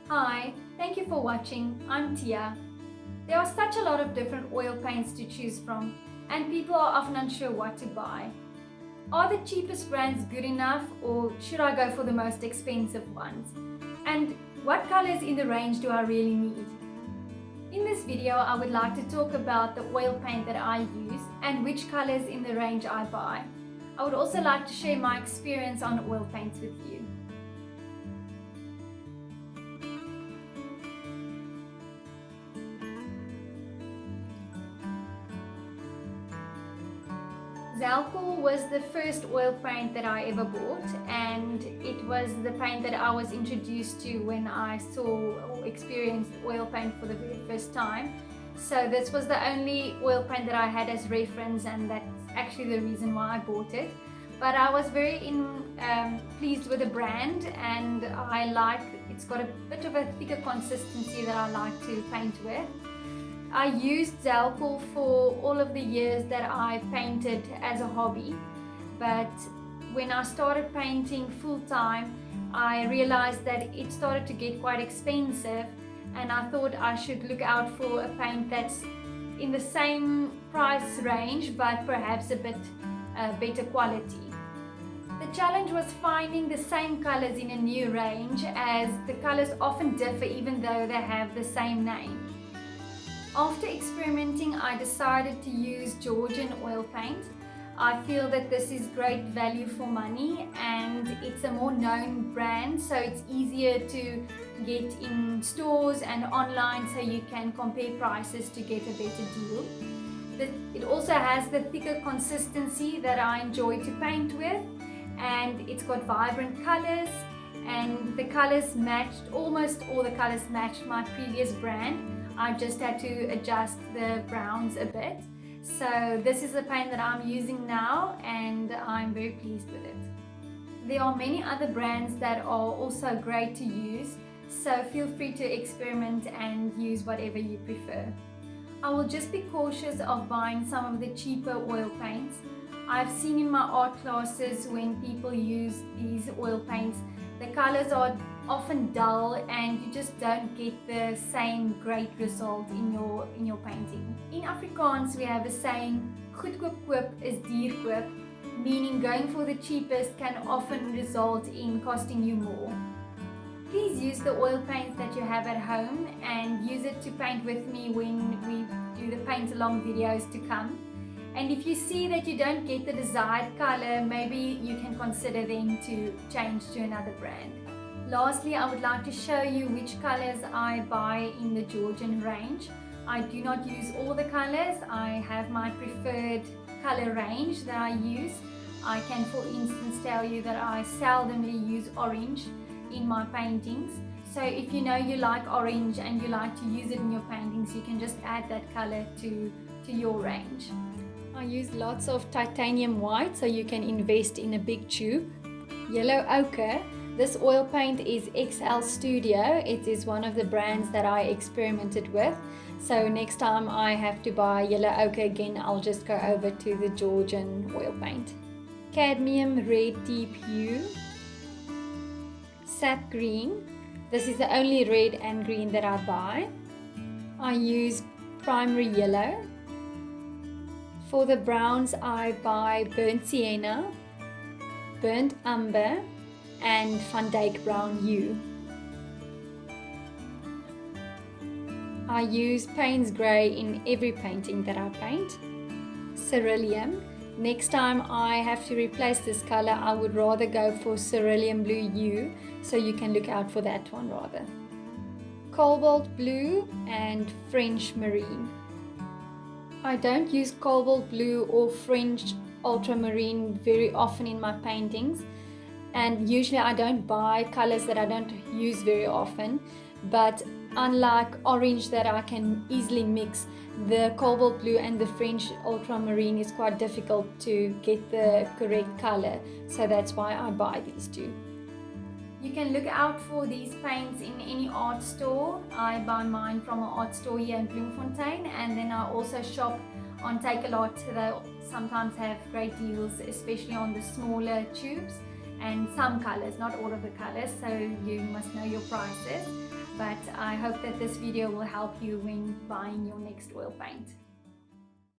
Hi, thank you for watching. I'm Thea. There are such a lot of different oil paints to choose from, and people are often unsure what to buy. Are the cheapest brands good enough, or should I go for the most expensive ones? And what colors in the range do I really need? In this video, I would like to talk about the oil paint that I use and which colors in the range I buy. I would also like to share my experience on oil paints with you. Zalcol was the first oil paint that I ever bought, and it was the paint that I was introduced to when I saw or experienced oil paint for the very first time. So this was the only oil paint that I had as reference, and that's actually the reason why I bought it. But I was very pleased with the brand, and it's got a bit of a thicker consistency that I like to paint with. I used Zalcol for all of the years that I painted as a hobby, but when I started painting full-time, I realized that it started to get quite expensive, and I thought I should look out for a paint that's in the same price range but perhaps a bit better quality. The challenge was finding the same colors in a new range, as the colors often differ even though they have the same name. After experimenting, I decided to use Georgian oil paint. I feel that this is great value for money, and it's a more known brand, so it's easier to get in stores and online, so you can compare prices to get a better deal. It also has the thicker consistency that I enjoy to paint with, and it's got vibrant colors, and the colors almost all the colors matched my previous brand. I just had to adjust the browns a bit. So this is the paint that I'm using now, and I'm very pleased with it. There are many other brands that are also great to use, so feel free to experiment and use whatever you prefer. I will just be cautious of buying some of the cheaper oil paints. I've seen in my art classes when people use these oil paints, the colors are often dull and you just don't get the same great result in your painting. In Afrikaans, we have a saying, goedkoop koop is duur koop, meaning going for the cheapest can often result in costing you more. Please use the oil paints that you have at home and use it to paint with me when we do the paint along videos to come. And if you see that you don't get the desired color, maybe you can consider then to change to another brand. Lastly, I would like to show you which colors I buy in the Georgian range. I do not use all the colors. I have my preferred color range that I use. I can, for instance, tell you that I seldomly use orange in my paintings. So if you know you like orange and you like to use it in your paintings, you can just add that color to your range. I use lots of titanium white, so you can invest in a big tube. Yellow ochre. This oil paint is XL Studio. It is one of the brands that I experimented with. So next time I have to buy yellow ochre again, I'll just go over to the Georgian oil paint. Cadmium red deep hue. Sap green. This is the only red and green that I buy. I use primary yellow. For the browns, I buy burnt sienna, burnt umber, and Van Dyke brown hue. I use Payne's grey in every painting that I paint. Cerulean. Next time I have to replace this color, I would rather go for cerulean blue hue, so you can look out for that one rather. Cobalt blue and French marine. I don't use cobalt blue or French ultramarine very often in my paintings, and usually I don't buy colors that I don't use very often, but unlike orange that I can easily mix, the cobalt blue and the French ultramarine is quite difficult to get the correct color, so that's why I buy these two. You can look out for these paints in any art store. I buy mine from an art store here in Bloemfontein, and then I also shop on Take A Lot. They sometimes have great deals, especially on the smaller tubes. and some colors, not all of the colors, so you must know your prices. But I hope that this video will help you when buying your next oil paint.